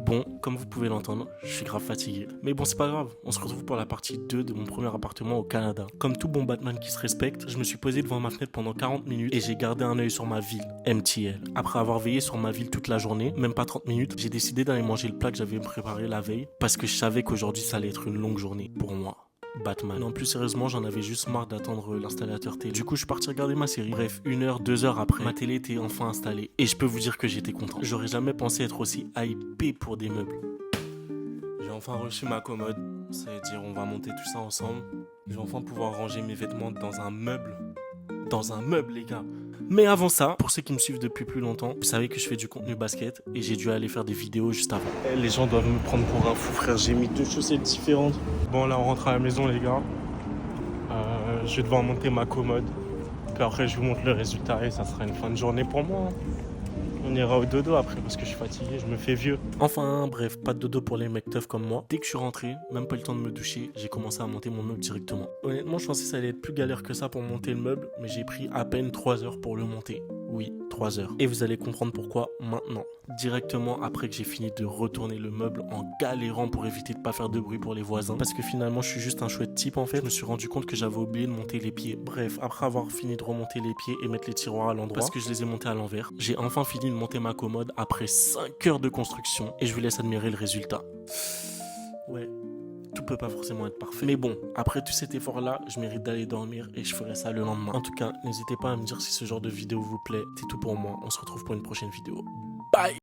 Bon, comme vous pouvez l'entendre, je suis grave fatigué. Mais bon, c'est pas grave, on se retrouve pour la partie 2 de mon premier appartement au Canada. Comme tout bon Batman qui se respecte, je me suis posé devant ma fenêtre pendant 40 minutes et j'ai gardé un œil sur ma ville, MTL. Après avoir veillé sur ma ville toute la journée, même pas 30 minutes, j'ai décidé d'aller manger le plat que j'avais préparé la veille parce que je savais qu'aujourd'hui ça allait être une longue journée pour moi. Batman. Non, plus sérieusement, j'en avais juste marre d'attendre l'installateur télé. Du coup, je suis parti regarder ma série. Bref, 1 heure, 2 heures après, ma télé était enfin installée. Et je peux vous dire que j'étais content. J'aurais jamais pensé être aussi hypé pour des meubles. J'ai enfin reçu ma commode. Ça veut dire on va monter tout ça ensemble. Je vais enfin pouvoir ranger mes vêtements dans un meuble. Dans un meuble, les gars. Mais avant ça, pour ceux qui me suivent depuis plus longtemps, vous savez que je fais du contenu basket et j'ai dû aller faire des vidéos juste avant. Les gens doivent me prendre pour un fou, frère. J'ai mis 2 chaussettes différentes. Bon, là, on rentre à la maison, les gars. Je vais devoir monter ma commode. Puis après, je vous montre le résultat et ça sera une fin de journée pour moi. On ira au dodo après parce que je suis fatigué, je me fais vieux. Enfin, bref, pas de dodo pour les mecs teufs comme moi. Dès que je suis rentré, même pas le temps de me doucher, j'ai commencé à monter mon meuble directement. Honnêtement, je pensais que ça allait être plus galère que ça pour monter le meuble, mais j'ai pris à peine 3 heures pour le monter. Oui, 3 heures. Et vous allez comprendre pourquoi maintenant. Directement après que j'ai fini de retourner le meuble en galérant pour éviter de pas faire de bruit pour les voisins. Parce que finalement, je suis juste un chouette type en fait. Je me suis rendu compte que j'avais oublié de monter les pieds. Bref, après avoir fini de remonter les pieds et mettre les tiroirs à l'endroit, parce que je les ai montés à l'envers, j'ai enfin fini de monter ma commode après 5 heures de construction et je vous laisse admirer le résultat. Ouais. Tout peut pas forcément être parfait. Mais bon, après tout cet effort-là, je mérite d'aller dormir et je ferai ça le lendemain. En tout cas, n'hésitez pas à me dire si ce genre de vidéo vous plaît. C'est tout pour moi. On se retrouve pour une prochaine vidéo. Bye!